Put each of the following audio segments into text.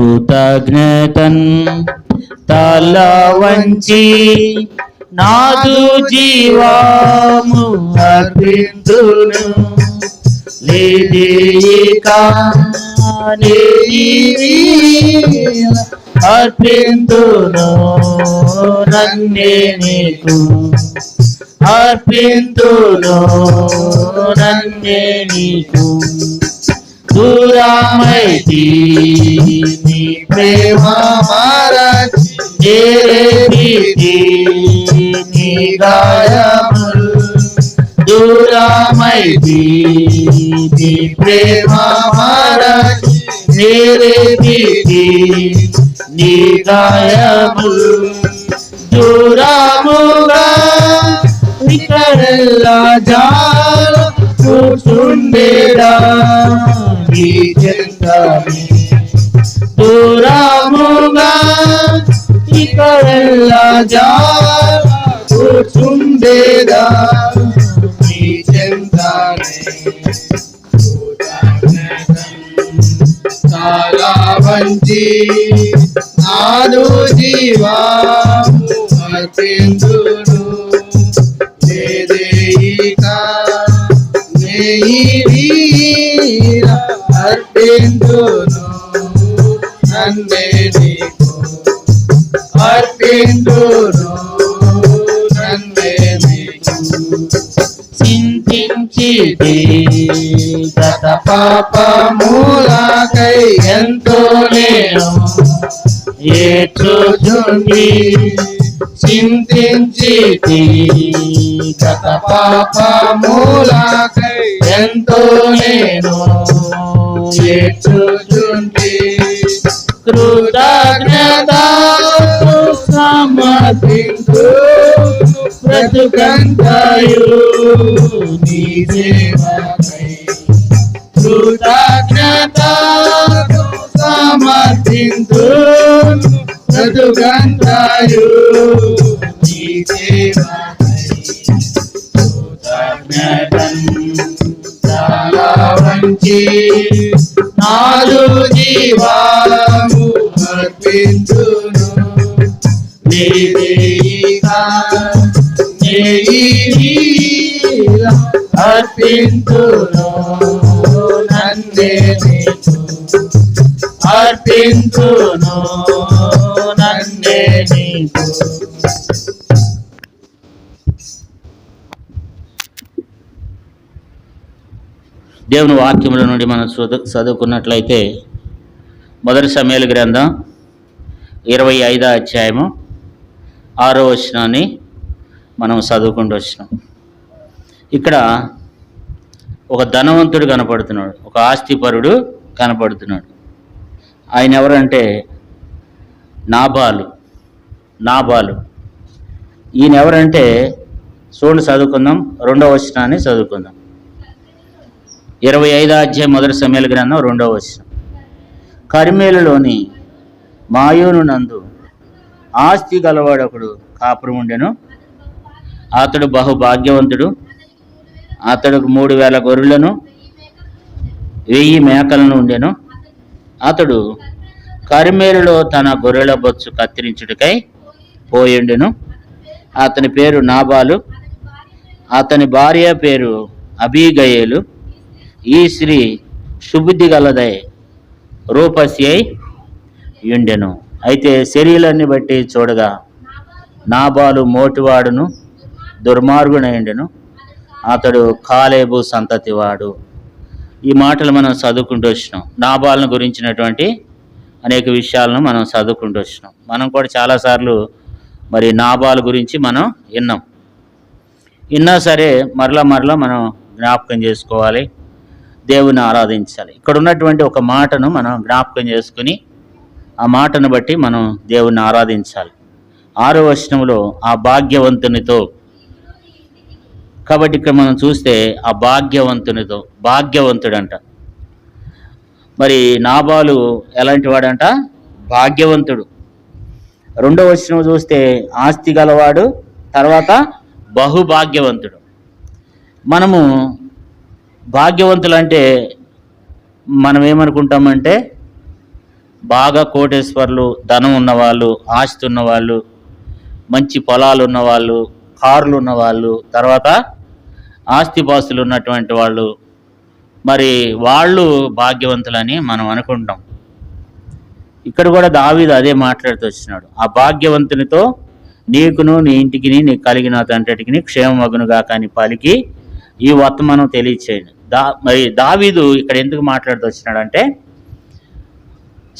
కృతజ్ఞతన్ తల వంచి నాదు జీవము అర్పింతును అర్పింతును నన్నే నీకు అర్పింతును నన్నే నీకు దూరమైతి నీ ప్రేమ మరచి నీ గాయములు దూరమైతి నీ ప్రేమ మరచి నీ గాయములు దూరముగా ఇక్కడెల్లా జాల కూర్చుండేరా నీ చెంతనే దూరముగా ఇక్కడెల్లా జాల కూర్చుండేరా నీ చెంతనే చాలా మంచి నాదు జీవము అర్పించును అర్పించును నన్నే నీకు అర్పించును నన్నే నీకు చింతించితే గత పాపములకై ఎంతో నేను ఏడ్చుచుండి చింతించితి గత పాపములకై ఎంతో నేను ఏడ్చుచుండి కృతజ్ఞత సమర్పించు బ్రతుకంతయు నీ సేవకై కృతజ్ఞత సమర్పించు బ్రతుకంతయు నీ సేవకై కృతజ్ఞతన్ చాలా వంచి నాదు జీవము అర్పించును అర్పించును నన్నే నీకు అర్పించును నన్నే నీకు దేవుని వాక్యముల నుండి మనం చదువుకున్నట్లయితే మొదటి సమూయేలు గ్రంథం 25వ అధ్యాయము 6వ వచనాన్ని మనం చదువుకుంటూ వచ్చినాం. ఇక్కడ ఒక ధనవంతుడు కనపడుతున్నాడు, ఒక ఆస్తిపరుడు కనపడుతున్నాడు. ఆయన ఎవరంటే నాబాలు. ఈయన ఎవరంటే చూడండి, చదువుకుందాం. 2వ వచనాన్ని చదువుకుందాం. 25వ అధ్యాయం మొదటి సమూయేలు గ్రంథం 2వ వచనం. కర్మెలులోని మాయోను నందు ఆస్తి గలవాడొకడు కాపురం ఉండెను. అతడు బహుభాగ్యవంతుడు. అతడుకు 3000 గొర్రెలను 1000 మేకలను ఉండెను. అతడు కర్మెలులో తన గొర్రెల బొచ్చు కత్తిరించుటకై పోయిండెను. అతని పేరు నాబాలు, అతని భార్య పేరు అబీగయేలు. ఈ స్త్రీ సుబుద్ధి గలదై రూపసి అయి ఉండెను. అయితే శరీరాన్ని బట్టి చూడగా నాబాలు మోటివాడును దుర్మార్గునయుండెను. అతడు కాలేబు సంతతివాడు. ఈ మాటలు మనం చదువుకుంటూ వచ్చినాం. నాబాలను గురించినటువంటి అనేక విషయాలను మనం చదువుకుంటూ వచ్చినాం. మనం కూడా చాలాసార్లు మరి నాబాలు గురించి మనం విన్నా సరే మరలా మనం జ్ఞాపకం చేసుకోవాలి, దేవుని ఆరాధించాలి. ఇక్కడ ఉన్నటువంటి ఒక మాటను మనం జ్ఞాపకం చేసుకుని ఆ మాటను బట్టి మనం దేవుని ఆరాధించాలి. 6వ వచనంలో ఆ భాగ్యవంతునితో, కాబట్టి ఇక్కడ మనం చూస్తే ఆ భాగ్యవంతుడంట. మరి నాబాలు ఎలాంటి వాడంట? భాగ్యవంతుడు. 2వ వచనం చూస్తే ఆస్తి గలవాడు, తర్వాత బహుభాగ్యవంతుడు. మనము భాగ్యవంతులు అంటే మనం ఏమనుకుంటామంటే బాగా కోటేశ్వర్లు, ధనం ఉన్నవాళ్ళు, ఆస్తి ఉన్నవాళ్ళు, మంచి పొలాలు ఉన్నవాళ్ళు, కార్లు ఉన్నవాళ్ళు, తర్వాత ఆస్తిపాస్తులు ఉన్నటువంటి వాళ్ళు, మరి వాళ్ళు భాగ్యవంతులని మనం అనుకుంటాం. ఇక్కడ కూడా దావీదు అదే మాట్లాడుతూ వచ్చినాడు. ఆ భాగ్యవంతునితో నీకును నీ ఇంటికి నీకు కలిగిన తండ్రికి క్షేమమగునుగా కానీ పలికి ఈ వర్తమానం తెలియచేయండి. మరి దావీదు ఇక్కడ ఎందుకు మాట్లాడుతూ వచ్చినాడంటే,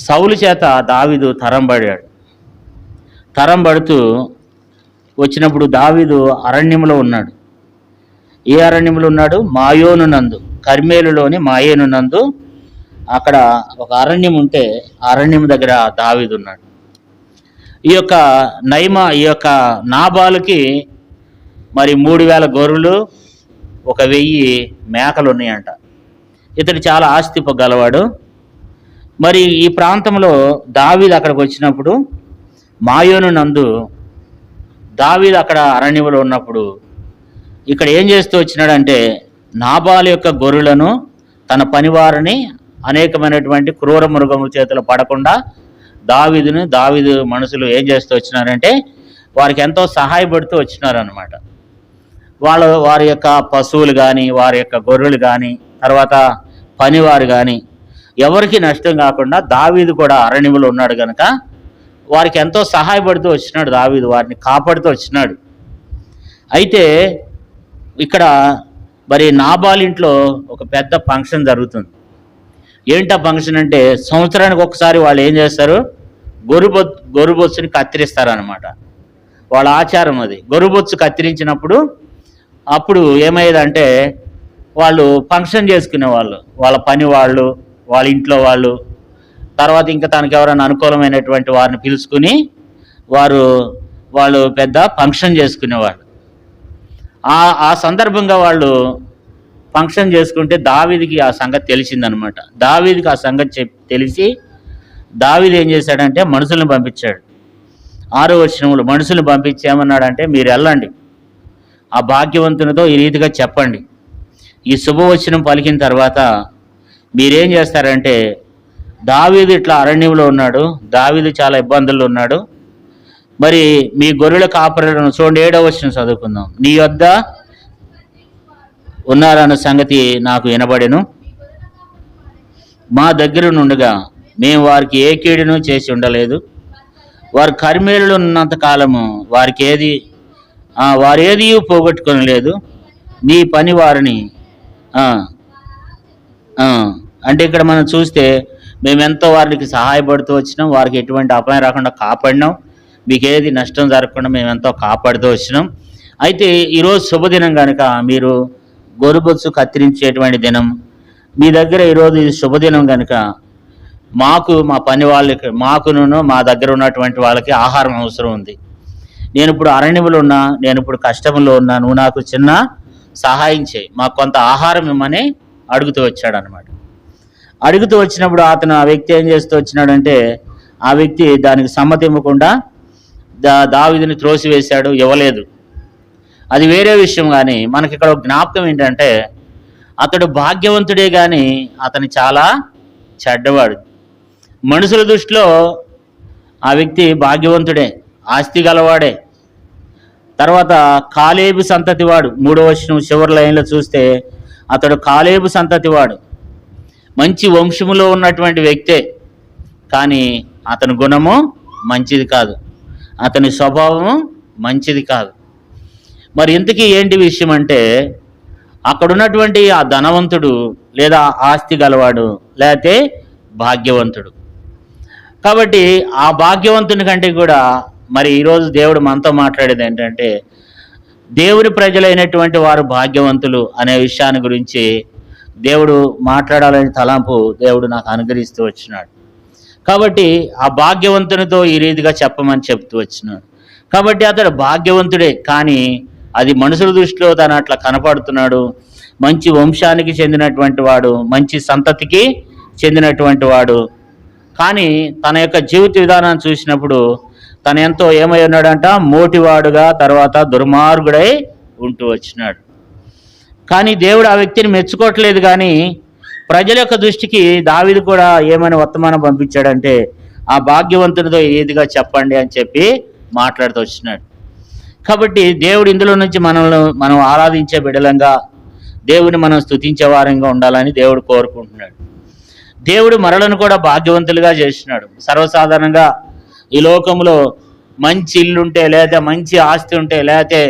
సౌలు చేత దావీదు తరం పడుతూ వచ్చినప్పుడు దావీదు అరణ్యంలో ఉన్నాడు. ఏ అరణ్యంలో ఉన్నాడు? మాయోను నందు, కర్మేలులోని మాయోను నందు అక్కడ ఒక అరణ్యం ఉంటే ఆ అరణ్యం దగ్గర దావీదు ఉన్నాడు. ఈ యొక్క నాబాలుకి మరి 3000 గొర్రెలు, 1000 మేకలు ఉన్నాయంట. ఇతడు చాలా ఆస్తి గలవాడు. మరి ఈ ప్రాంతంలో దావీదు అక్కడికి వచ్చినప్పుడు, మాయోను నందు దావీదు అక్కడ అరణ్యంలో ఉన్నప్పుడు ఇక్కడ ఏం చేస్తూ వచ్చినాడంటే, నాబాలు యొక్క గొర్రెలను, తన పనివారిని అనేకమైనటువంటి క్రూర మృగముల చేతులు పడకుండా దావీదు మనుషులు ఏం చేస్తూ వచ్చినారంటే, వారికి ఎంతో సహాయపడుతూ వచ్చినారనమాట. వారి యొక్క పశువులు కానీ, వారి యొక్క గొర్రెలు కానీ, తర్వాత పనివారు కానీ ఎవరికి నష్టం కాకుండా దావీదు కూడా అరణ్యంలో ఉన్నాడు కనుక వారికి ఎంతో సహాయపడుతూ వచ్చినాడు. దావీదు వారిని కాపాడుతూ వచ్చినాడు. అయితే ఇక్కడ మరి నాబాల్ ఇంట్లో ఒక పెద్ద ఫంక్షన్ జరుగుతుంది. ఏంటా ఫంక్షన్ అంటే, సంవత్సరానికి ఒకసారి వాళ్ళు ఏం చేస్తారు? గొర్రెబొచ్చుని కత్తిరిస్తారనమాట. వాళ్ళ ఆచారం అది. గొర్రెబొచ్చు కత్తిరించినప్పుడు అప్పుడు ఏమయ్యేదంటే, వాళ్ళు ఫంక్షన్ చేసుకునేవాళ్ళు, వాళ్ళ పని వాళ్ళు, వాళ్ళ ఇంట్లో వాళ్ళు, తర్వాత ఇంకా తనకు ఎవరైనా అనుకూలమైనటువంటి వారిని పిలుచుకుని వాళ్ళు పెద్ద ఫంక్షన్ చేసుకునేవాళ్ళు. ఆ సందర్భంగా వాళ్ళు ఫంక్షన్ చేసుకుంటే దావీదుకి ఆ సంగతి తెలిసిందనమాట. దావీదుకి ఆ సంగతి తెలిసి దావీదు ఏం చేశాడంటే మనుషులను పంపించాడు. 6వ వచనంలో మనుషులను పంపించి ఏమన్నాడంటే, మీరు వెళ్ళండి, ఆ భాగ్యవంతునితో ఈ రీతిగా చెప్పండి. ఈ శుభవచనం పలికిన తర్వాత మీరేం చేస్తారంటే, దావీదు ఇట్లా అరణ్యంలో ఉన్నాడు, దావీదు చాలా ఇబ్బందుల్లో ఉన్నాడు, మరి మీ గొర్రెల కాపరులను చూడండి. 7వ వచనం చదువుకుందాం. నీ వద్ద ఉన్నారన్న సంగతి నాకు వినబడెను. మా దగ్గర నుండిగా మేము వారికి ఏ కీడును చేసి ఉండలేదు. వారు కర్మేలులో ఉన్నంత కాలము వారేది పోగొట్టుకొనలేదు. నీ పని వారిని అంటే ఇక్కడ మనం చూస్తే మేమెంతో వారికి సహాయపడుతూ వచ్చినాం, వారికి ఎటువంటి అపాయం రాకుండా కాపాడినాం, మీకు ఏది నష్టం జరగకుండా మేమెంతో కాపాడుతూ వచ్చినాం. అయితే ఈరోజు శుభదినం కనుక, మీరు గొర్రెబొచ్చు కత్తిరించేటువంటి దినం, మీ దగ్గర ఈరోజు ఇది శుభదినం కనుక మా పని వాళ్ళకి, మాకును మా దగ్గర ఉన్నటువంటి వాళ్ళకి ఆహారం అవసరం ఉంది. నేను ఇప్పుడు అరణ్యములో ఉన్నా, నేను ఇప్పుడు కష్టంలో ఉన్నా, నువ్వు నాకు చిన్న సహాయం చేయి, మాకు కొంత ఆహారం ఇమ్మని అడుగుతూ వచ్చాడు అనమాట. అడుగుతూ వచ్చినప్పుడు ఆ వ్యక్తి ఏం చేస్తూ వచ్చినాడంటే, ఆ వ్యక్తి దానికి సమ్మతి ఇవ్వకుండా దావీదుని త్రోసివేశాడు, ఇవ్వలేదు. అది వేరే విషయం. కానీ మనకి ఇక్కడ ఒక జ్ఞాపకం ఏంటంటే, అతడు భాగ్యవంతుడే కానీ అతను చాలా చెడ్డవాడు. మనుషుల దృష్టిలో ఆ వ్యక్తి భాగ్యవంతుడే, ఆస్తి గలవాడే. తర్వాత కాలేబు సంతతి వాడు. 3వ వచనం చివరి లైన్లో చూస్తే అతడు కాలేబు సంతతి వాడు, మంచి వంశములో ఉన్నటువంటి వ్యక్తే, కానీ అతని గుణము మంచిది కాదు, అతని స్వభావము మంచిది కాదు. మరి ఇంతకీ ఏంటి విషయం అంటే, అక్కడ ఉన్నటువంటి ఆ ధనవంతుడు లేదా ఆస్తి గలవాడు లేకపోతే భాగ్యవంతుడు. కాబట్టి ఆ భాగ్యవంతుని కంటే కూడా మరి ఈరోజు దేవుడు మనతో మాట్లాడేది ఏంటంటే, దేవుని ప్రజలైనటువంటి వారు భాగ్యవంతులు అనే విషయాన్ని గురించి దేవుడు మాట్లాడాలని తలంపు దేవుడు నాకు అనుగ్రహిస్తూ వచ్చినాడు. కాబట్టి ఆ భాగ్యవంతునితో ఈ రీతిగా చెప్పమని చెప్తూ వచ్చినాడు. కాబట్టి అతడు భాగ్యవంతుడే, కానీ అది మనుషుల దృష్టిలో తను అట్లా కనపడుతున్నాడు. మంచి వంశానికి చెందినటువంటి వాడు, మంచి సంతతికి చెందినటువంటి వాడు, కానీ తన యొక్క జీవిత విధానాన్ని చూసినప్పుడు తను ఎంతో ఏమై ఉన్నాడంట, మోటివాడుగా, తర్వాత దుర్మార్గుడై ఉంటూ వచ్చినాడు. కానీ దేవుడు ఆ వ్యక్తిని మెచ్చుకోవట్లేదు, కానీ ప్రజల యొక్క దృష్టికి దావీదు కూడా ఏమని వర్తమానం పంపించాడంటే, ఆ భాగ్యవంతునితో ఏదిగా చెప్పండి అని చెప్పి మాట్లాడుతూ వచ్చినాడు. కాబట్టి దేవుడు ఇందులో నుంచి మనం ఆరాధించే బిడలంగా, దేవుని మనం స్తుతించే వారంగా ఉండాలని దేవుడు కోరుకుంటున్నాడు. దేవుడు మనలను కూడా భాగ్యవంతులుగా చేసినాడు. సర్వసాధారణంగా ఈ లోకంలో మంచి ఇల్లు ఉంటే, లేకపోతే మంచి ఆస్తి ఉంటే, లేకపోతే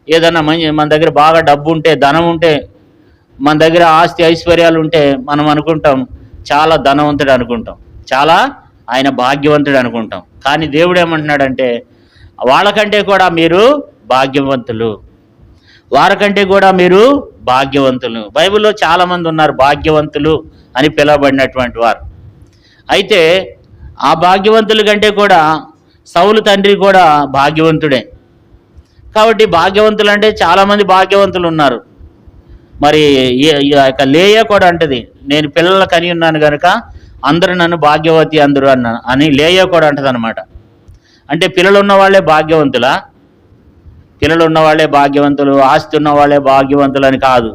ఏదన్నా మన దగ్గర బాగా డబ్బు ఉంటే, ధనం ఉంటే, మన దగ్గర ఆస్తి ఐశ్వర్యాలు ఉంటే మనం అనుకుంటాం చాలా ధనవంతుడు అనుకుంటాం, చాలా ఆయన భాగ్యవంతుడు అనుకుంటాం. కానీ దేవుడు ఏమంటున్నాడంటే, వాళ్ళకంటే కూడా మీరు భాగ్యవంతులు, వారికంటే కూడా మీరు భాగ్యవంతులు. బైబిల్లో చాలామంది ఉన్నారు భాగ్యవంతులు అని పిలువబడినటువంటి వారు. అయితే ఆ భాగ్యవంతుల కంటే కూడా సౌలు తండ్రి కూడా భాగ్యవంతుడే. కాబట్టి భాగ్యవంతులు అంటే చాలామంది భాగ్యవంతులు ఉన్నారు. మరి యొక్క లేయ కూడా అంటది, నేను పిల్లల కని ఉన్నాను కనుక అందరూ నన్ను భాగ్యవతి అందరూ అని లేయ కూడా అంటది అనమాట. అంటే పిల్లలు ఉన్న వాళ్ళే భాగ్యవంతులా? పిల్లలు ఉన్నవాళ్లే భాగ్యవంతులు, ఆస్తి ఉన్న వాళ్ళే భాగ్యవంతులు అని కాదు.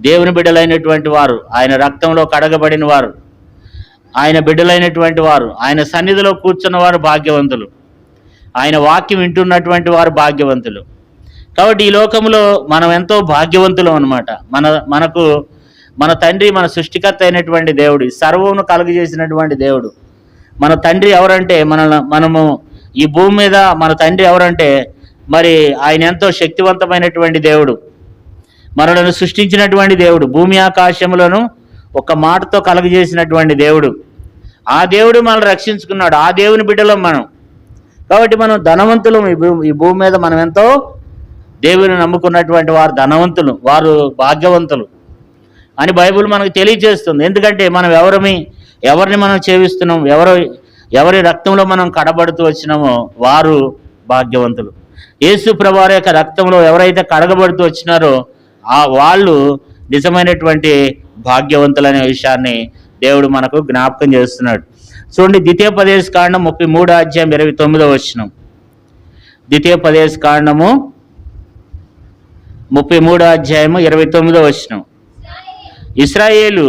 దేవుని బిడ్డలైనటువంటి వారు, ఆయన రక్తంలో కడగబడిన వారు, ఆయన బిడ్డలైనటువంటి వారు, ఆయన సన్నిధిలో కూర్చున్న వారు భాగ్యవంతులు, ఆయన వాక్యం వింటున్నటువంటి వారు భాగ్యవంతులు. కాబట్టి ఈ లోకంలో మనం ఎంతో భాగ్యవంతులం అనమాట. మనకు మన తండ్రి, మన సృష్టికర్త అయినటువంటి దేవుడు, సర్వమును కలుగజేసినటువంటి దేవుడు. మన తండ్రి ఎవరంటే, మనము ఈ భూమి మీద మన తండ్రి ఎవరంటే, మరి ఆయన ఎంతో శక్తివంతమైనటువంటి దేవుడు, మనలను సృష్టించినటువంటి దేవుడు, భూమి ఆకాశములను ఒక మాటతో కలుగజేసినటువంటి దేవుడు. ఆ దేవుడు మనల్ని రక్షించుకున్నాడు. ఆ దేవుని బిడ్డలం మనం. కాబట్టి మనం ధనవంతులు. ఈ భూమి మీద మనం ఎంతో దేవుని నమ్ముకున్నటువంటి వారు ధనవంతులు, వారు భాగ్యవంతులు అని బైబిల్ మనకు తెలియజేస్తుంది. ఎందుకంటే మనం ఎవరిని మనం సేవిస్తున్నాం, ఎవరి రక్తంలో మనం కడబడుతూ వచ్చినామో వారు భాగ్యవంతులు. యేసు ప్రభువారి యొక్క రక్తంలో ఎవరైతే కడగబడుతూ వచ్చినారో వాళ్ళు నిజమైనటువంటి భాగ్యవంతులనే విషయాన్ని దేవుడు మనకు జ్ఞాపకం చేస్తున్నాడు. చూడండి, ద్వితీయోపదేశకాండం 33వ అధ్యాయం 29వ వచనం. ద్వితీయోపదేశకాండము 33వ అధ్యాయము 29వ వచనం. ఇశ్రాయేలు,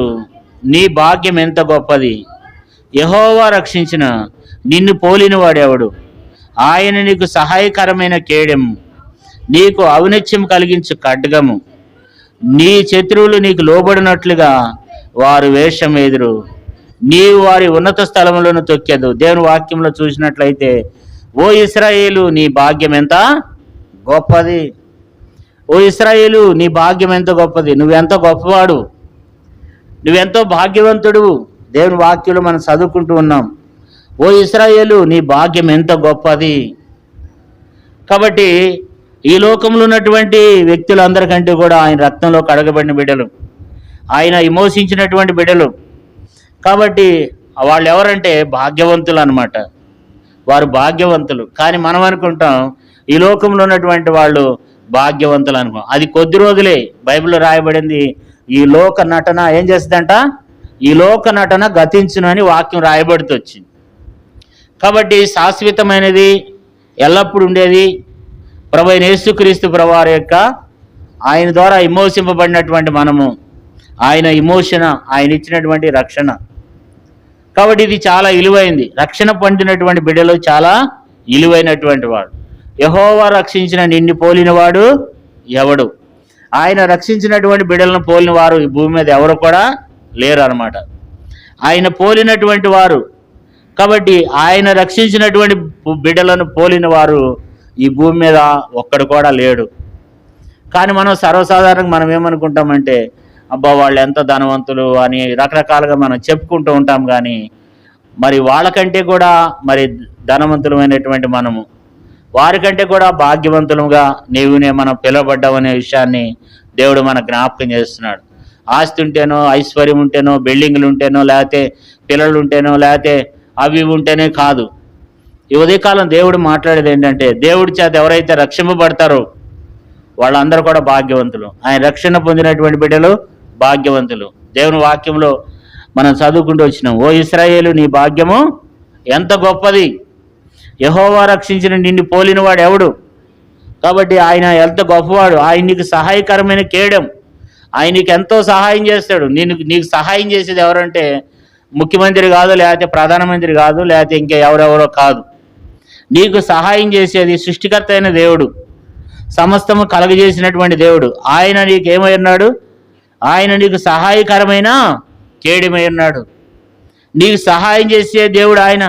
నీ భాగ్యం ఎంత గొప్పది! యెహోవా రక్షించిన నిన్ను పోలిన వాడెవడు? ఆయన నీకు సహాయకరమైన కేడెము, నీకు ఔన్నత్యం కలిగించు ఖడ్గము. నీ శత్రువులు నీకు లోబడినట్లుగా వారు వేషం ఎదురు, నీవు వారి ఉన్నత స్థలములను తొక్కెదు. దేవుని వాక్యంలో చూసినట్లయితే, ఓ ఇశ్రాయేలు, నీ భాగ్యం ఎంత గొప్పది! ఓ ఇశ్రాయేలు, నీ భాగ్యం ఎంత గొప్పది! నువ్వెంత గొప్పవాడు, నువ్వెంతో భాగ్యవంతుడు. దేవుని వాక్యంలో మనం చదువుకుంటూ ఉన్నాం. ఓ ఇశ్రాయేలు, నీ భాగ్యం ఎంత గొప్పది. కాబట్టి ఈ లోకంలో ఉన్నటువంటి వ్యక్తులందరికంటే కూడా ఆయన రక్తంలో కడగబడిన బిడ్డలు, ఆయన విమోచించినటువంటి బిడ్డలు. కాబట్టి వాళ్ళు ఎవరంటే భాగ్యవంతులు అన్నమాట. వారు భాగ్యవంతులు. కానీ మనం అనుకుంటాం ఈ లోకంలో ఉన్నటువంటి వాళ్ళు భాగ్యవంతులు అనుకో. అది కొద్ది రోజులే. బైబిల్లో రాయబడింది, ఈ లోక నటన ఏం చేస్తుందంట, ఈ లోక నటన గతించును అని వాక్యం రాయబడుతూ వచ్చింది. కాబట్టి శాశ్వతమైనది, ఎల్లప్పుడూ ఉండేది ప్రభువైన యేసుక్రీస్తు ప్రభువారి యొక్క ఆయన ద్వారా విమోచింపబడినటువంటి మనము, ఆయన ఆయన ఇచ్చినటువంటి రక్షణ. కాబట్టి ఇది చాలా విలువైంది. రక్షణ పొందినటువంటి బిడ్డలు చాలా విలువైనటువంటి వాడు. యెహోవా రక్షించిన నిన్ను పోలినవాడు ఎవడు? ఆయన రక్షించినటువంటి బిడ్డలను పోలిన వారు ఈ భూమి మీద ఎవరు కూడా లేరు అన్నమాట. ఆయన పోలినటువంటి వారు. కాబట్టి ఆయన రక్షించినటువంటి బిడ్డలను పోలిన వారు ఈ భూమి మీద ఒక్కడు కూడా లేడు. కానీ మనం సర్వసాధారణంగా మనం ఏమనుకుంటామంటే, అబ్బా వాళ్ళు ఎంత ధనవంతులు అని రకరకాలుగా మనం చెప్పుకుంటూ ఉంటాం. కానీ మరి వాళ్ళకంటే కూడా మరి ధనవంతులమైనటువంటి మనము, వారికంటే కూడా భాగ్యవంతులుగా నీవునే మనం పిలువబడ్డామనే విషయాన్ని దేవుడు మన జ్ఞాపకం చేస్తున్నాడు. ఆస్తి ఉంటేనో, ఐశ్వర్యం ఉంటేనో, బిల్డింగ్లు ఉంటేనో, లేకపోతే పిల్లలు ఉంటేనో, లేకపోతే అవి ఉంటేనే కాదు. ఈ ఉదయకాలం దేవుడు మాట్లాడేది ఏంటంటే, దేవుడి చేత ఎవరైతే రక్షింపబడతారో వాళ్ళందరూ కూడా భాగ్యవంతులు. ఆయన రక్షణ పొందినటువంటి బిడ్డలు భాగ్యవంతులు. దేవుని వాక్యంలో మనం చదువుకుంటూ వచ్చినాం. ఓ ఇశ్రాయేలు, నీ భాగ్యము ఎంత గొప్పది! యెహోవా రక్షించిన నిన్ను పోలిన వాడు ఎవడు? కాబట్టి ఆయన ఎంత గొప్పవాడు. ఆయన నీకు సహాయకరమైన కేడెం, ఆయన నీకు ఎంతో సహాయం చేస్తాడు. నీకు సహాయం చేసేది ఎవరంటే ముఖ్యమంత్రి కాదు, లేకపోతే ప్రధానమంత్రి కాదు, లేకపోతే ఇంకా ఎవరెవరో కాదు. నీకు సహాయం చేసేది సృష్టికర్త అయిన దేవుడు, సమస్తము కలగజేసినటువంటి దేవుడు. ఆయన నీకేమై ఉన్నాడు? ఆయన నీకు సహాయకరమైన కేడమై ఉన్నాడు. నీకు సహాయం చేసే దేవుడు ఆయన.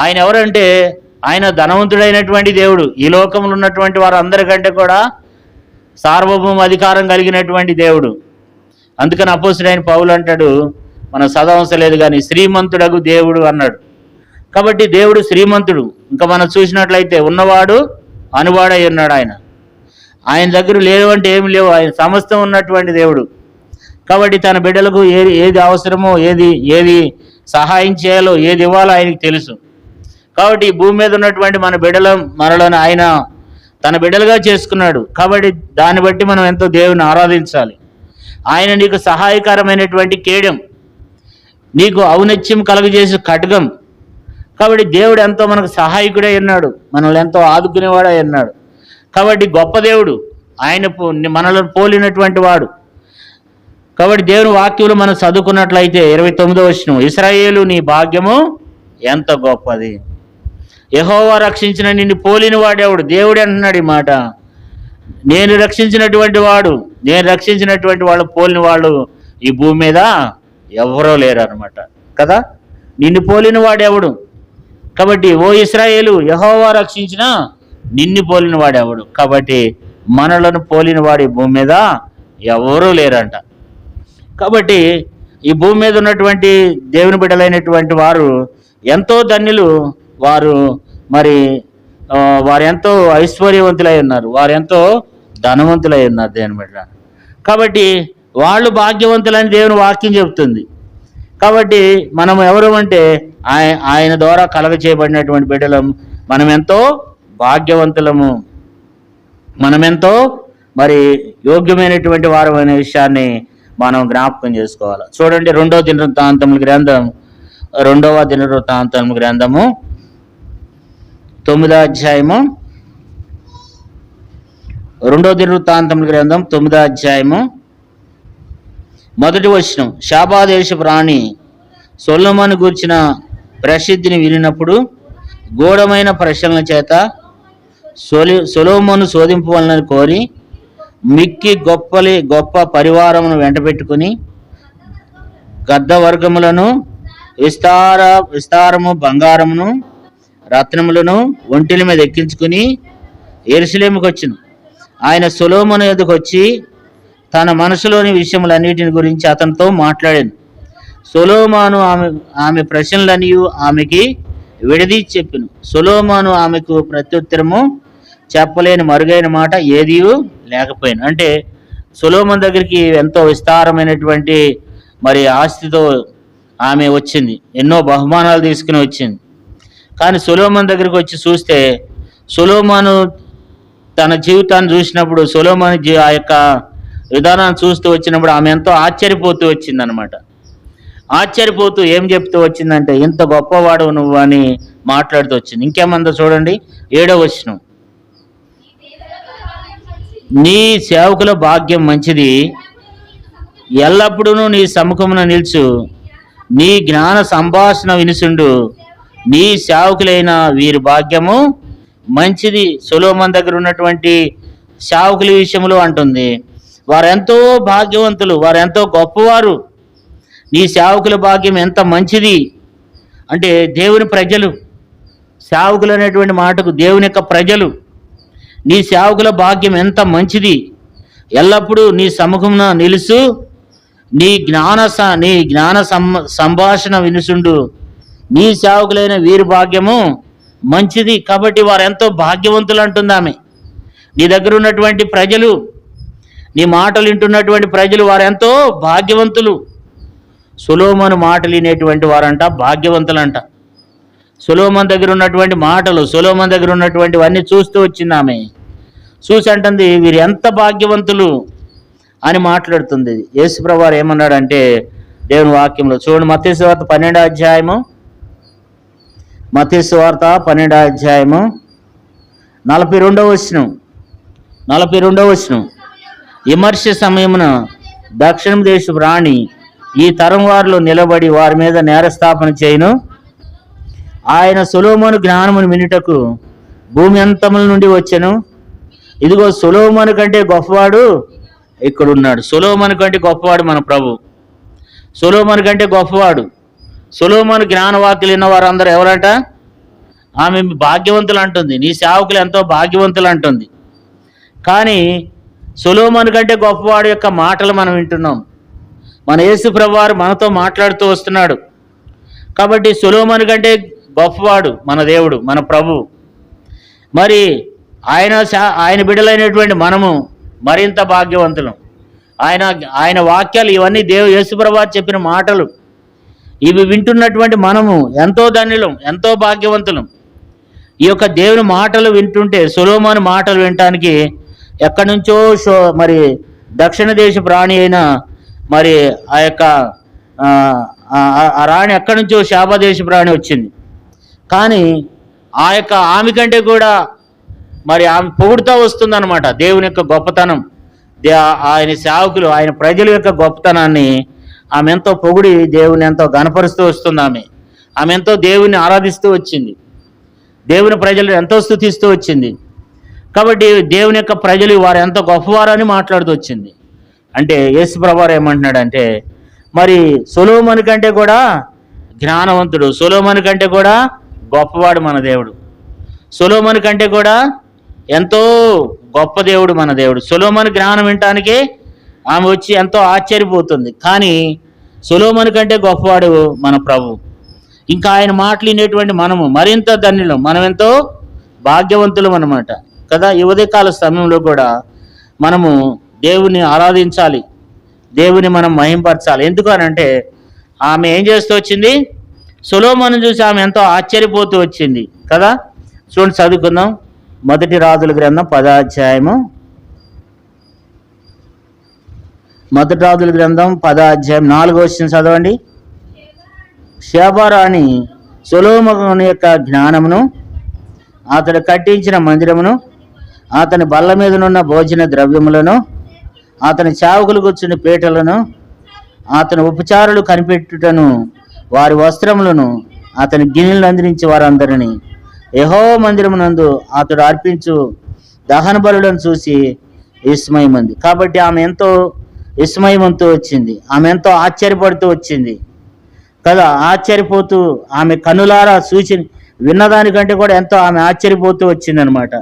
ఆయన ఎవరంటే ఆయన ధనవంతుడైనటువంటి దేవుడు. ఈ లోకంలో ఉన్నటువంటి వారు అందరికంటే కూడా సార్వభౌమ అధికారం కలిగినటువంటి దేవుడు. అందుకని అపోస్తలుడైన పౌలు అంటాడు, మనం చదవవసరం లేదు కానీ శ్రీమంతుడగు దేవుడు అన్నాడు. కాబట్టి దేవుడు శ్రీమంతుడు. ఇంకా మనం చూసినట్లయితే ఉన్నవాడు అనువాడై ఉన్నాడు. ఆయన దగ్గర లేవు అంటే ఏమి లేవు, ఆయన సమస్తం ఉన్నటువంటి దేవుడు. కాబట్టి తన బిడ్డలకు ఏది అవసరమో, ఏది సహాయం చేయాలో, ఏది ఇవ్వాలో ఆయనకి తెలుసు. కాబట్టి ఈ భూమి మీద ఉన్నటువంటి మనలను ఆయన తన బిడ్డలుగా చేసుకున్నాడు. కాబట్టి దాన్ని బట్టి మనం ఎంతో దేవుని ఆరాధించాలి. ఆయన నీకు సహాయకరమైనటువంటి కేడెం, నీకు ఔన్నత్యం కలుగజేసే ఖడ్గం. కాబట్టి దేవుడు ఎంతో మనకు సహాయకుడై ఉన్నాడు, మనల్ని ఎంతో ఆదుకునేవాడై ఉన్నాడు. కాబట్టి గొప్ప దేవుడు ఆయన, మనల్ని పోలినటువంటి వాడు. కాబట్టి దేవుని వాక్యంలో మనం చదువుకున్నట్లయితే 29వ వచనం, ఇశ్రాయేలు నీ భాగ్యము ఎంత గొప్పది, యెహోవా రక్షించిన నిన్ను పోలిన వాడెవడు? దేవుడు అంటున్నాడు ఈ మాట. నేను రక్షించినటువంటి వాళ్ళు పోలిన వాళ్ళు ఈ భూమి మీద ఎవరో లేరు అనమాట కదా. నిన్ను పోలిన వాడెవడు? కాబట్టి ఓ ఇశ్రాయేలు, యెహోవా రక్షించిన నిన్ను పోలిన వాడెవడు? కాబట్టి మనలను పోలిన వాడు ఈ భూమి మీద ఎవరూ లేరంట. కాబట్టి ఈ భూమి మీద ఉన్నటువంటి దేవుని బిడ్డలైనటువంటి వారు ఎంతో ధన్యులు. వారు ఎంతో ఐశ్వర్యవంతులై ఉన్నారు, వారు ఎంతో ధనవంతులై ఉన్నారు దేవుని బిడ్డ. కాబట్టి వాళ్ళు భాగ్యవంతులని దేవుని వాక్యం చెబుతుంది. కాబట్టి మనం ఎవరు అంటే ఆయన ద్వారా కలగ చేయబడినటువంటి బిడ్డలం. మనం ఎంతో భాగ్యవంతులము, మనమెంతో యోగ్యమైనటువంటి వారు అనే విషయాన్ని మనం జ్ఞాపకం చేసుకోవాలి. చూడండి, 2వ దినవృత్తాంతముల గ్రంథము 9వ అధ్యాయము, 2వ దినవృత్తాంతముల గ్రంథం 9వ అధ్యాయము 1వ వచనం, షాబా దేశపు రాణి సొలొమోను గూర్చిన ప్రసిద్ధిని వినినప్పుడు గూఢమైన ప్రశ్నల చేత సొలొమోను శోధింపవలనని కోరి మిక్కి గొప్ప పరివారమును వెంట పెట్టుకుని గద్ద వర్గములను విస్తారము బంగారమును రత్నములను ఒంటిల మీద ఎక్కించుకుని యెరూషలేముకు వచ్చెను. ఆయన సొలొమోను ఎదుకు వచ్చి తన మనసులోని విషయములన్నిటిని గురించి అతనితో మాట్లాడాను. సొలొమోను ఆమె ప్రశ్నలన్నీ ఆమెకి విడదీసి చెప్పెను. సొలొమోను ఆమెకు ప్రత్యుత్తరము చెప్పలేని మరుగైన మాట ఏదీ లేకపోయాను. అంటే సొలొమోను దగ్గరికి ఎంతో విస్తారమైనటువంటి ఆస్తితో ఆమె వచ్చింది, ఎన్నో బహుమానాలు తీసుకుని వచ్చింది. కానీ సొలొమోను దగ్గరికి వచ్చి చూస్తే, సొలొమోను తన జీవితాన్ని చూసినప్పుడు, సొలొమోను ఆ యొక్క విధానాన్ని చూస్తూ వచ్చినప్పుడు ఆమె ఎంతో ఆశ్చర్యపోతూ వచ్చిందనమాట. ఆశ్చర్యపోతూ ఏం చెప్తూ వచ్చిందంటే, ఇంత గొప్పవాడు నువ్వు అని మాట్లాడుతూ వచ్చింది. ఇంకేమందో చూడండి, 7వ వచనం, నీ సేవకుల భాగ్యం మంచిది, ఎల్లప్పుడూ నీ సముఖమున నిలుచు, నీ జ్ఞాన సంభాషణ వినుసుండు, నీ సేవకులైన వీరి భాగ్యము మంచిది. సొలొమోను దగ్గర ఉన్నటువంటి సేవకుల విషయంలో అంటుంది, వారెంతో భాగ్యవంతులు, వారెంతో గొప్పవారు, నీ సేవకుల భాగ్యం ఎంత మంచిది. అంటే దేవుని ప్రజలు, సేవకులు అనేటువంటి మాటకు దేవుని యొక్క ప్రజలు, నీ సేవకుల భాగ్యం ఎంత మంచిది, ఎల్లప్పుడూ నీ సముఖమున నిలుసు, నీ జ్ఞాన సంభాషణ వినుసుండు, నీ సేవకులైన వీరి భాగ్యము మంచిది. కాబట్టి వారు ఎంతో భాగ్యవంతులు అంటుంది ఆమె. నీ దగ్గర ఉన్నటువంటి ప్రజలు, నీ మాటలు వింటున్నటువంటి ప్రజలు వారు ఎంతో భాగ్యవంతులు. సొలొమోను మాటలు వినేటువంటి వారంట భాగ్యవంతులంట. సొలొమోను దగ్గర ఉన్నటువంటి మాటలు, సొలొమోను దగ్గర ఉన్నటువంటివన్నీ చూస్తూ వచ్చింది ఆమె. చూసి అంటుంది, వీరు ఎంత భాగ్యవంతులు అని మాట్లాడుతుంది. యేసుప్రభువు వారు ఏమన్నాడంటే దేవుని వాక్యంలో చూడండి, మత్తయి సువార్త 12వ అధ్యాయము, మత్తయి సువార్త 12వ అధ్యాయము 42వ వచనం, విమర్శ సమయమున దక్షిణ దేశపు రాణి ఈ తరం వారిలో నిలబడి వారి మీద నేరస్థాపన చేయను. ఆయన సొలొమోను జ్ఞానమును వినుటకు భూమి అంతముల నుండి వచ్చెను. ఇదిగో సొలొమోను కంటే గొప్పవాడు ఇక్కడ ఉన్నాడు. సొలొమోను కంటే గొప్పవాడు మన ప్రభు. సొలొమోను కంటే గొప్పవాడు. సొలొమోను జ్ఞానవాక్యులు విన్న వారందరూ ఎవరట? ఆమె భాగ్యవంతులు అంటుంది, నీ సేవకులు ఎంతో భాగ్యవంతులు అంటుంది. కానీ సొలొమోను కంటే గొప్పవాడు యొక్క మాటలు మనం వింటున్నాం. మన యేసు ప్రభువారు మనతో మాట్లాడుతూ వస్తున్నాడు. కాబట్టి సొలొమోను కంటే గొప్పవాడు మన దేవుడు, మన ప్రభు. మరి ఆయన బిడ్డలైనటువంటి మనము మరింత భాగ్యవంతులం. ఆయన వాక్యాలు ఇవన్నీ యేసు ప్రభువారు చెప్పిన మాటలు, ఇవి వింటున్నటువంటి మనము ఎంతో ధన్యులం, ఎంతో భాగ్యవంతులం. ఈ యొక్క దేవుని మాటలు వింటుంటే, సొలొమోను మాటలు వినటానికి ఎక్కడి నుంచో మరి దక్షిణ దేశ ప్రాణి అయిన మరి ఆ యొక్క ఆ రాణి ఎక్కడి నుంచో శాబా దేశ ప్రాణి వచ్చింది. కానీ ఆ యొక్క ఆమె కంటే కూడా మరి ఆమె పొగుడుతూ వస్తుందన్నమాట దేవుని యొక్క గొప్పతనం, ఆయన సేవకులు, ఆయన ప్రజల యొక్క గొప్పతనాన్ని ఆమె ఎంతో పొగిడి దేవుని ఎంతో గణపరుస్తూ వస్తుంది. ఆమె ఎంతో దేవుని ఆరాధిస్తూ వచ్చింది, దేవుని ప్రజలు ఎంతో స్తుతిస్తూ వచ్చింది. కాబట్టి దేవుని యొక్క ప్రజలు వారు ఎంతో గొప్పవారని మాట్లాడుతూ వచ్చింది. అంటే యేసు ప్రభువారు ఏమంటున్నాడంటే, మరి సొలొమోను కంటే కూడా జ్ఞానవంతుడు, సొలొమోను కంటే కూడా గొప్పవాడు మన దేవుడు, సొలొమోను కంటే కూడా ఎంతో గొప్ప దేవుడు మన దేవుడు. సొలొమోను జ్ఞానం వినటానికి ఆమె వచ్చి ఎంతో ఆశ్చర్యపోతుంది. కానీ సొలొమోను కంటే గొప్పవాడు మన ప్రభు. ఇంకా ఆయన మాటలు వినేటువంటి మనము మరింత ధన్యులం, మనం ఎంతో భాగ్యవంతులం అన్నమాట కదా. ఈ ఉదయకాల సమయంలో కూడా మనము దేవుని ఆరాధించాలి, దేవుని మనం మహింపరచాలి. ఎందుకు అని అంటే ఆమె ఏం చేస్తూ వచ్చింది? సొలొమోను చూసి ఆమె ఎంతో ఆశ్చర్యపోతూ వచ్చింది కదా. చూడండి, చదువుకుందాం. మొదటి రాజుల గ్రంథం 10వ అధ్యాయము. మొదటి రాజుల గ్రంథం 10వ అధ్యాయం 4వ వచనం చదవండి. షేబా రాణి సొలొమోను యొక్క జ్ఞానమును, అతడు కట్టించిన మందిరమును, అతని బల్ల మీదనున్న భోజన ద్రవ్యములను, అతని చావుకులు కూర్చుని పీటలను, అతని ఉపచారులు కనిపెట్టుటను, వారి వస్త్రములను, అతని గిన్నెలను అందించి వారందరినీ యెహోవా మందిరమునందు అతడు అర్పించు దహన బలులను చూసి విస్మయమంది. కాబట్టి ఆమె ఎంతో విస్మయమంతో వచ్చింది, ఆమె ఎంతో ఆశ్చర్యపడుతూ వచ్చింది కదా. ఆశ్చర్యపోతూ ఆమె కన్నులారా చూసి విన్నదానికంటే కూడా ఎంతో ఆమె ఆశ్చర్యపోతూ వచ్చింది అనమాట.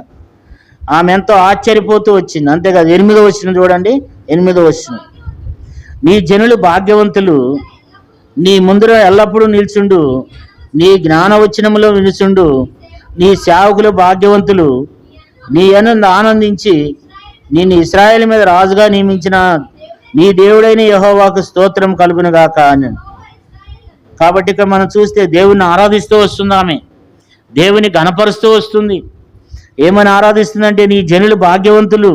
ఆమె ఎంతో ఆశ్చర్యపోతూ వచ్చింది. అంతేకాదు, 8వ వచనం చూడండి. 8వ వచనం, నీ జనులు భాగ్యవంతులు, నీ ముందర ఎల్లప్పుడూ నిల్చుండు, నీ జ్ఞానవచనములో నిలుచుండు, నీ సేవకులు భాగ్యవంతులు, నీ యందు ఆనందించి నిన్ను ఇశ్రాయేలు మీద రాజుగా నియమించిన నీ దేవుడైన యెహోవాకు స్తోత్రం కలుగునుగాక అని. కాబట్టి ఇక్కడ మనం చూస్తే దేవుణ్ణి ఆరాధిస్తూ వస్తుంది ఆమె, దేవుని గణపరుస్తూ వస్తుంది. ఏమని ఆరాధిస్తుందంటే, నీ జనులు భాగ్యవంతులు,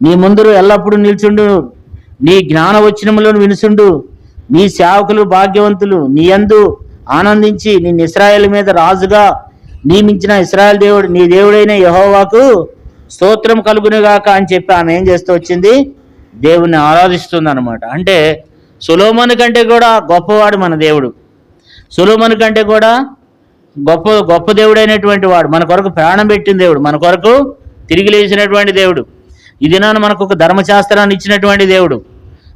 నీ ముందరు ఎల్లప్పుడూ నిల్చుండు, నీ జ్ఞానవచనములో వినుచుండు, నీ సేవకులు భాగ్యవంతులు, నీ యందు ఆనందించి నిన్ను ఇశ్రాయేలు మీద రాజుగా నియమించిన ఇశ్రాయేలు దేవుడు నీ దేవుడైన యెహోవాకు స్తోత్రం కలుగునుగాక అని చెప్పి ఆమె ఏం చేస్తూ వచ్చింది? దేవుణ్ణి ఆరాధిస్తుంది అనమాట. అంటే సొలొమోను కంటే కూడా గొప్పవాడు మన దేవుడు, సొలొమోను కంటే కూడా గొప్ప దేవుడైనటువంటి వాడు, మన కొరకు ప్రాణం పెట్టిన దేవుడు, మన కొరకు తిరిగి లేచినటువంటి దేవుడు, ఈ దినాన మనకు ఒక ధర్మశాస్త్రాన్ని ఇచ్చినటువంటి దేవుడు,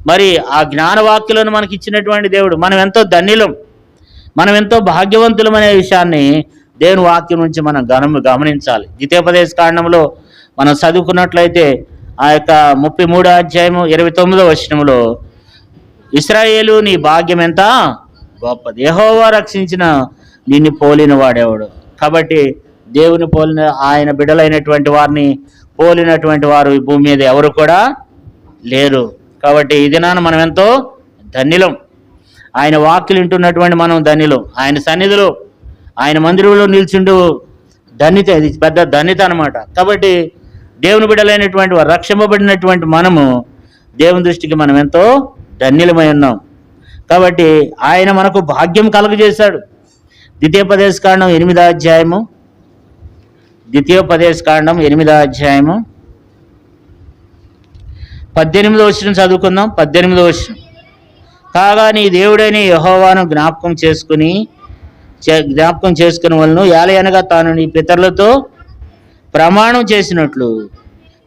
మరి ఆ జ్ఞానవాక్యులను మనకి ఇచ్చినటువంటి దేవుడు. మనం ఎంతో ధన్యులం, మనం ఎంతో భాగ్యవంతులం అనే విషయాన్ని దేవుని వాక్యం నుంచి మనం గమనించాలి. ద్వితీయోపదేశ కాండంలో మనం చదువుకున్నట్లయితే ఆ యొక్క 33వ అధ్యాయము 29వ వచనములో, ఇశ్రాయేలు నీ భాగ్యం ఎంత గొప్పది, యెహోవా రక్షించిన నిన్ను పోలిన వాడేవాడు. కాబట్టి దేవుని పోలిన, ఆయన బిడ్డలైనటువంటి వారిని పోలినటువంటి వారు ఈ భూమి మీద ఎవరు కూడా లేరు. కాబట్టి ఈ దినాన మనం ఎంతో ధన్యులం, ఆయన వాక్యులు వింటున్నటువంటి మనం ధన్యులం. ఆయన సన్నిధిలో, ఆయన మందిరంలో నిల్చుండు ధన్యత, ఇది పెద్ద ధన్యత అనమాట. కాబట్టి దేవుని బిడ్డలైనటువంటి వారు, రక్షింపబడినటువంటి మనము దేవుని దృష్టికి మనం ఎంతో ధన్యులమై ఉన్నాం. కాబట్టి ఆయన మనకు భాగ్యం కలుగజేశాడు. ద్వితీయోపదేశ కాండం 8వ అధ్యాయము, ద్వితీయోపదేశ కాండం 8వ అధ్యాయము 18వ వచనం చదువుకుందాం. 18వ వచనం. కాగా నీ దేవుడైన యెహోవాను జ్ఞాపకం చేసుకుని వలన ఏలయనగా తాను నీ పితరులతో ప్రమాణం చేసినట్లు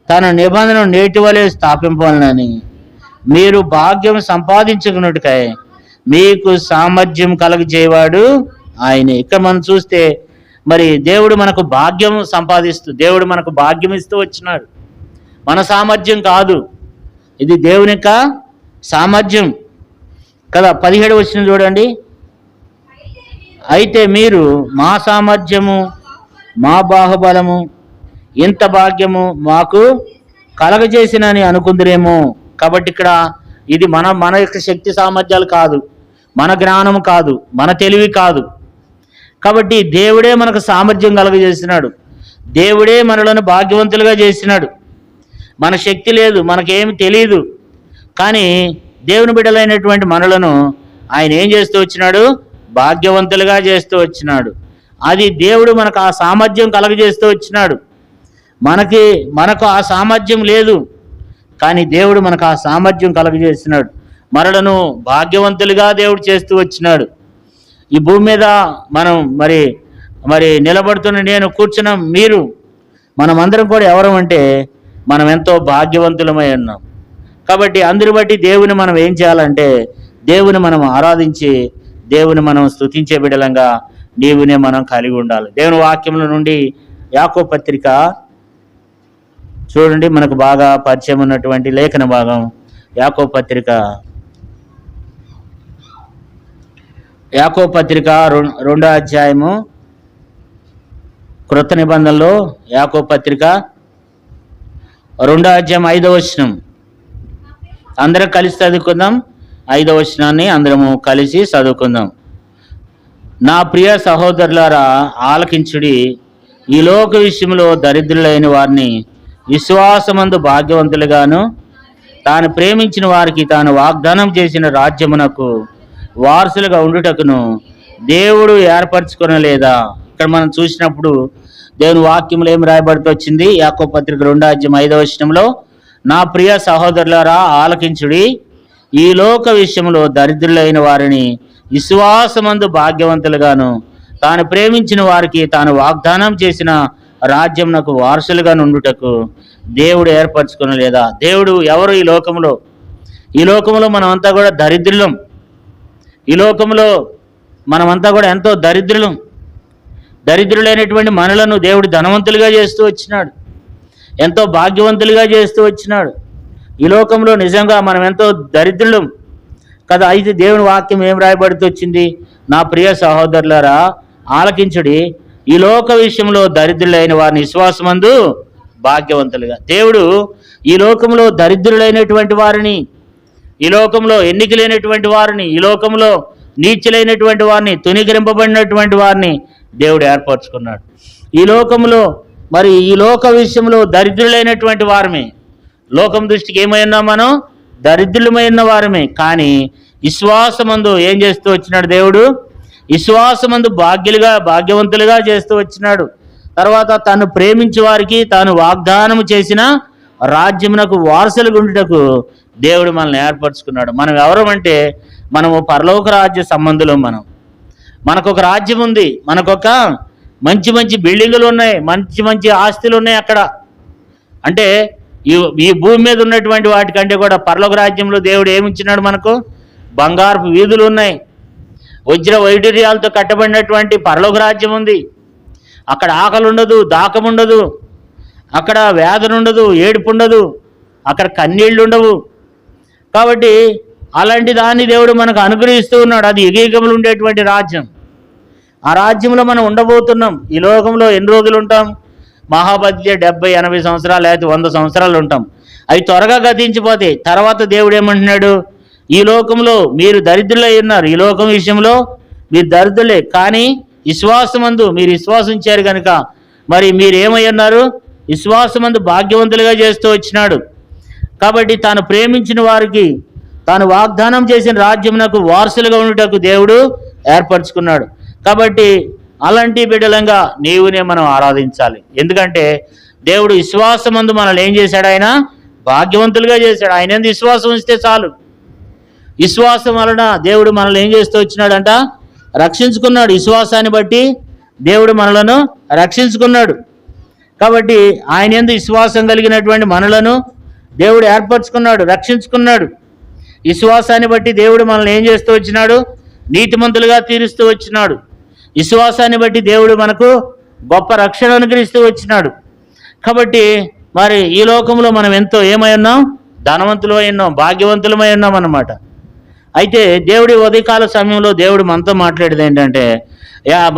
తన నిబంధనను నేటి వలె స్థాపింపవలనని మీరు భాగ్యం సంపాదించుకున్నట్టుకై మీకు సామర్థ్యం కలగజేయవాడు ఆయనే. ఇక్కడ మనం చూస్తే మరి దేవుడు మనకు దేవుడు మనకు భాగ్యం ఇస్తూ వచ్చినాడు. మన సామర్థ్యం కాదు, ఇది దేవుని యొక్క సామర్థ్యం కదా. 17వ వచనం చూడండి. అయితే మీరు మా సామర్థ్యము, మా బాహుబలము, ఇంత భాగ్యము మాకు కలగజేసినని అనుకుందరేమో. కాబట్టి ఇక్కడ ఇది మన యొక్క శక్తి సామర్థ్యాలు కాదు, మన జ్ఞానం కాదు, మన తెలివి కాదు. కాబట్టి దేవుడే మనకు సామర్థ్యం కలగజేసినాడు, దేవుడే మనలను భాగ్యవంతులుగా చేసినాడు. మన శక్తి లేదు, మనకేమి తెలియదు. కానీ దేవుని బిడ్డలైనటువంటి మనలను ఆయన ఏం చేస్తూ వచ్చినాడు? భాగ్యవంతులుగా చేస్తూ వచ్చినాడు. అది దేవుడు మనకు ఆ సామర్థ్యం కలగజేస్తూ వచ్చినాడు. మనకు ఆ సామర్థ్యం లేదు, కానీ దేవుడు మనకు ఆ సామర్థ్యం కలగజేసినాడు. మనలను భాగ్యవంతులుగా దేవుడు చేస్తూ వచ్చినాడు. ఈ భూమి మీద మనం మరి నిలబడుతున్న నేను, కూర్చున్న మీరు, మనమందరం కూడా ఎవరం అంటే మనం ఎంతో భాగ్యవంతులమై ఉన్నాం. కాబట్టి అందరి బట్టి దేవుని మనం ఏం చేయాలంటే దేవుని మనం ఆరాధించి దేవుని మనం స్తుతించే బిడ్డలంగా దేవునే మనం కలిగి ఉండాలి. దేవుని వాక్యముల నుండి యాకోబు పత్రిక చూడండి, మనకు బాగా పరిచయం ఉన్నటువంటి లేఖన భాగం యాకోబు పత్రిక 2వ అధ్యాయము, క్రొత్త నిబంధనలో యాకోబు పత్రిక 2వ అధ్యాయం 5వ వచనం. అందరం కలిసి చదువుకుందాం. 5వ వచనాన్ని అందరము కలిసి చదువుకుందాం. నా ప్రియ సహోదరులారా ఆలకించుడి, ఈ లోక విషయంలో దరిద్రులైన వారిని విశ్వాసమందు భాగ్యవంతులుగాను తాను ప్రేమించిన వారికి తాను వాగ్దానం చేసిన రాజ్యమునకు వారసులుగా ఉండుటకును దేవుడు ఏర్పరచుకొనలేదా? ఇక్కడ మనం చూసినప్పుడు దేవుని వాక్యంలో ఏం రాయబడుతూ వచ్చింది? యాకోబు పత్రిక 2వ అధ్యాయం 5వ వచనంలో, నా ప్రియ సహోదరులారా ఆలకించుడి, ఈ లోక విషయంలో దరిద్రులైన వారిని విశ్వాసమందు భాగ్యవంతులుగాను తాను ప్రేమించిన వారికి తాను వాగ్దానం చేసిన రాజ్యమునకు వారసులుగా నుండుటకు దేవుడు ఏర్పరచుకొనలేదా? దేవుడు ఎవరు? ఈ లోకంలో మనమంతా కూడా దరిద్రులం. ఈ లోకంలో మనమంతా కూడా ఎంతో దరిద్రులైనటువంటి మనలను దేవుడు ధనవంతులుగా చేస్తూ వచ్చినాడు, ఎంతో భాగ్యవంతులుగా చేస్తూ వచ్చినాడు. ఈ లోకంలో నిజంగా మనం ఎంతో దరిద్రులం కదా. అయితే దేవుని వాక్యం ఏం రాయబడుతూ వచ్చింది? నా ప్రియ సహోదరులారా ఆలకించుడి, ఈ లోక విషయంలో దరిద్రులైన వారిని విశ్వాసమందు భాగ్యవంతులుగా. దేవుడు ఈ లోకంలో దరిద్రులైనటువంటి వారిని, ఈ లోకంలో ఎన్నిక లేనటువంటి వారిని, ఈ లోకంలో నీచులైనటువంటి వారిని, తునీకరింపబడినటువంటి వారిని దేవుడు ఏర్పరచుకున్నాడు. ఈ లోకంలో ఈ లోక విషయంలో దరిద్రులైనటువంటి వారమే. లోకం దృష్టికి ఏమై ఉన్నాం? మనం దరిద్రులమై ఉన్న వారమే. కానీ విశ్వాసమందు ఏం చేస్తూ వచ్చినాడు దేవుడు? విశ్వాసమందు భాగ్యవంతులుగా చేస్తూ వచ్చినాడు. తర్వాత తను ప్రేమించే వారికి తాను వాగ్దానము చేసిన రాజ్యమునకు వారసులుగా ఉండుటకు దేవుడు మనల్ని ఏర్పరచుకున్నాడు. మనం ఎవరమంటే మనము పరలోక రాజ్య సంబంధులం. మనకు ఒక రాజ్యం ఉంది, మనకొక మంచి బిల్డింగులు ఉన్నాయి, మంచి ఆస్తులు ఉన్నాయి అక్కడ. అంటే ఈ భూమి మీద ఉన్నటువంటి వాటికంటే కూడా పరలోక రాజ్యంలో దేవుడు ఏమిచ్చినాడు? మనకు బంగారపు వీధులు ఉన్నాయి, వజ్ర వైడూర్యాలతో కట్టబడినటువంటి పరలోక రాజ్యం ఉంది. అక్కడ ఆకలి ఉండదు, దాహం ఉండదు, అక్కడ వేదన ఉండదు, ఏడుపు ఉండదు, అక్కడ కన్నీళ్ళు ఉండవు. కాబట్టి అలాంటి దాన్ని దేవుడు మనకు అనుగ్రహిస్తూ ఉన్నాడు. అది యుగయుగములు ఉండేటువంటి రాజ్యం. ఆ రాజ్యంలో మనం ఉండబోతున్నాం. ఈ లోకంలో ఎన్ని రోజులు ఉంటాం? మహాబద్య 70-80 సంవత్సరాలు, లేకపోతే 100 సంవత్సరాలు ఉంటాం. అవి త్వరగా గతించిపోతాయి. తర్వాత దేవుడు ఏమంటున్నాడు? ఈ లోకంలో మీరు దరిద్రులై ఉన్నారు, ఈ లోకం విషయంలో మీరు దరిద్రులే, కానీ విశ్వాసమందు మీరు విశ్వాసించారు కనుక మీరు ఏమై ఉన్నారు? విశ్వాసమందు భాగ్యవంతులుగా చేస్తూ వచ్చినాడు. కాబట్టి తాను ప్రేమించిన వారికి తాను వాగ్దానం చేసిన రాజ్యమునకు వారసులుగా ఉండుటకు దేవుడు ఏర్పరచుకున్నాడు. కాబట్టి అలాంటి బిడ్డలంగా నీవునే మనం ఆరాధించాలి. ఎందుకంటే దేవుడు విశ్వాసమందు మనల్ని ఏం చేశాడు? ఆయన భాగ్యవంతులుగా చేశాడు. ఆయన యందు విశ్వాసం ఉంచితే చాలు. విశ్వాసం వలన దేవుడు మనల్ని ఏం చేస్తూ వచ్చినాడంట? రక్షించుకున్నాడు. విశ్వాసాన్ని బట్టి దేవుడు మనలను రక్షించుకున్నాడు. కాబట్టి ఆయన యందు విశ్వాసం కలిగినటువంటి మనలను దేవుడు ఏర్పరచుకున్నాడు, రక్షించుకున్నాడు. విశ్వాసాన్ని బట్టి దేవుడు మనల్ని ఏం చేస్తూ వచ్చినాడు? నీతిమంతులుగా తీరుస్తూ వచ్చినాడు. విశ్వాసాన్ని బట్టి దేవుడు మనకు గొప్ప రక్షణ అనుగ్రహిస్తూ వచ్చినాడు. కాబట్టి మరి ఈ లోకంలో మనం ఎంతో ఏమై ఉన్నాం? ధనవంతులమై ఉన్నాం, భాగ్యవంతులమై ఉన్నాం అన్నమాట. అయితే దేవుడి ఉదయకాల సమయంలో దేవుడు మనతో మాట్లాడేది ఏంటంటే,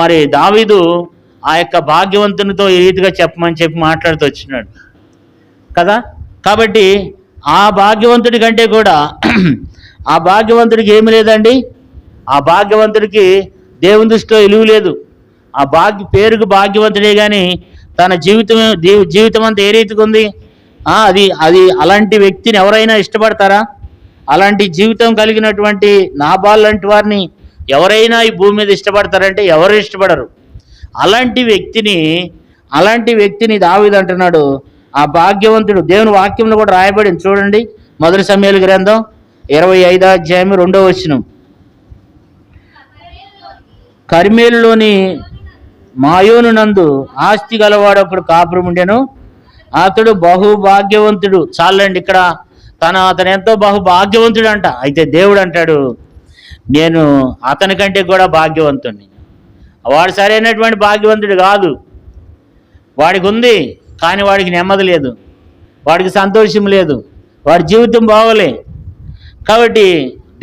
మరి దావీదు ఆ యొక్క భాగ్యవంతునితో ఈ రీతిగా చెప్పమని చెప్పి మాట్లాడుతూ వచ్చినాడు కదా. కాబట్టి ఆ భాగ్యవంతుడి కంటే కూడా ఆ భాగ్యవంతుడికి ఏమి లేదండి. ఆ భాగ్యవంతుడికి దేవుని దృష్టిలో విలువ లేదు. ఆ పేరుకు భాగ్యవంతుడే కానీ తన జీవితం అంతా ఏ రీతిగా ఉంది? అది అలాంటి వ్యక్తిని ఎవరైనా ఇష్టపడతారా? అలాంటి జీవితం కలిగినటువంటి నాబాల్ లాంటి వారిని ఎవరైనా ఈ భూమి మీద ఇష్టపడతారంటే ఎవరు ఇష్టపడరు. అలాంటి వ్యక్తిని దావీదు అంటున్నాడు ఆ భాగ్యవంతుడు. దేవుని వాక్యంలో కూడా రాయబడింది చూడండి. మొదటి సమూయేలు గ్రంథం 25వ అధ్యాయం 2వ వచనం. కర్మేలులోని మాయోను నందు ఆస్తి గలవాడు ఒకడు కాపురం ఉండెను. అతడు బహుభాగ్యవంతుడు. చాలండి, ఇక్కడ అతను ఎంతో బహుభాగ్యవంతుడు అంట. అయితే దేవుడు అంటాడు, నేను అతని కంటే కూడా భాగ్యవంతుడిని. వాడు సరైనటువంటి భాగ్యవంతుడు కాదు. వాడికి ఉంది కానీ వాడికి నెమ్మది లేదు, వాడికి సంతోషం లేదు, వాడి జీవితం బాగోలే. కాబట్టి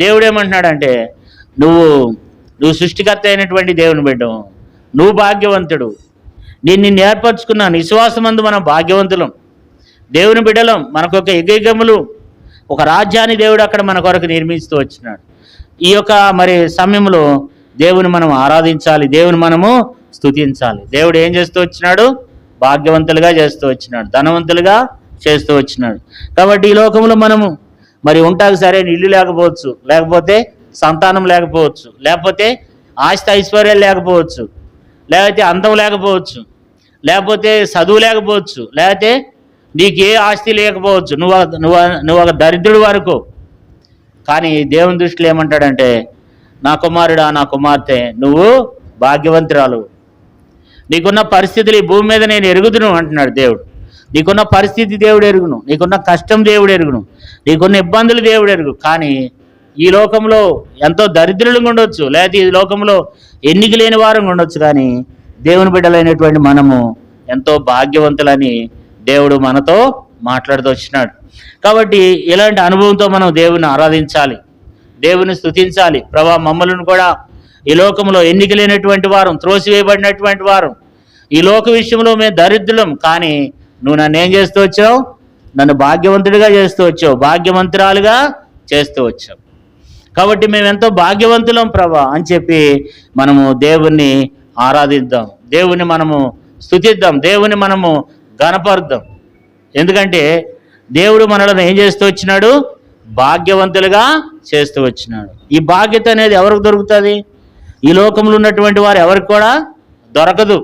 దేవుడు ఏమంటున్నాడంటే, నువ్వు సృష్టికర్త అయినటువంటి దేవుని బిడ్డవు, నువ్వు భాగ్యవంతుడు, నిన్ను ఏర్పరచుకున్నాను. విశ్వాసమందు మనం భాగ్యవంతులం, దేవుని బిడ్డలం. మనకు ఒక యుగయుగములు ఒక రాజ్యాన్ని దేవుడు అక్కడ మన కొరకు నిర్మిస్తూ వచ్చినాడు. ఈ యొక్క మరి సమయంలో దేవుని మనం ఆరాధించాలి, దేవుని మనము స్తుతించాలి. దేవుడు ఏం చేస్తూ వచ్చినాడు? భాగ్యవంతులుగా చేస్తూ వచ్చినాడు, ధనవంతులుగా చేస్తూ వచ్చినాడు. కాబట్టి ఈ లోకంలో మనము మరి ఉంటాకు సరైన ఇల్లు లేకపోవచ్చు, లేకపోతే సంతానం లేకపోవచ్చు, లేకపోతే ఆస్తి ఐశ్వర్యాలు లేకపోవచ్చు, లేకపోతే అందం లేకపోవచ్చు, లేకపోతే చదువు లేకపోవచ్చు, లేకపోతే నీకు ఏ ఆస్తి లేకపోవచ్చు, నువ్వు ఒక దరిద్రుడు వరకు. కానీ దేవుని దృష్టిలో ఏమంటాడంటే, నా కుమారుడా, నా కుమార్తె, నువ్వు భాగ్యవంతురాలు. నీకున్న పరిస్థితులు ఈ భూమి మీద నేను ఎరుగుదును అంటున్నాడు దేవుడు. నీకున్న పరిస్థితి దేవుడు ఎరుగును, నీకున్న కష్టం దేవుడు ఎరుగును, నీకున్న ఇబ్బందులు దేవుడు ఎరుగు. కానీ ఈ లోకంలో ఎంతో దరిద్రులుగా ఉండొచ్చు, లేకపోతే ఈ లోకంలో ఎన్నిక లేని వారంగా ఉండొచ్చు, కానీ దేవుని బిడ్డలైనటువంటి మనము ఎంతో భాగ్యవంతులని దేవుడు మనతో మాట్లాడుతూ వచ్చినాడు. కాబట్టి ఇలాంటి అనుభవంతో మనం దేవుని ఆరాధించాలి, దేవుని స్తుతించాలి. ప్రభా, మమ్మల్ని కూడా ఈ లోకంలో ఎన్నిక లేనటువంటి వారం, త్రోసివేయబడినటువంటి వారం, ఈ లోక విషయంలో మేము దరిద్రులం, కానీ నువ్వు నన్ను ఏం చేస్తూ వచ్చావు? నన్ను భాగ్యవంతుడిగా చేస్తూ వచ్చావు, భాగ్యవంతురాలుగా చేస్తూ వచ్చావు. కాబట్టి మేము ఎంతో భాగ్యవంతులం ప్రభా అని చెప్పి మనము దేవుణ్ణి ఆరాధిద్దాం, దేవుని మనము స్తుతిద్దాం, దేవుని మనము గణపరుద్దాం. ఎందుకంటే దేవుడు మనలను ఏం చేస్తూ వచ్చినాడు? భాగ్యవంతులుగా చేస్తూ వచ్చినాడు. ఈ బాధ్యత అనేది ఎవరికి దొరుకుతుంది? ఈ లోకంలో ఉన్నటువంటి వారు ఎవరికి కూడా దొరకదు.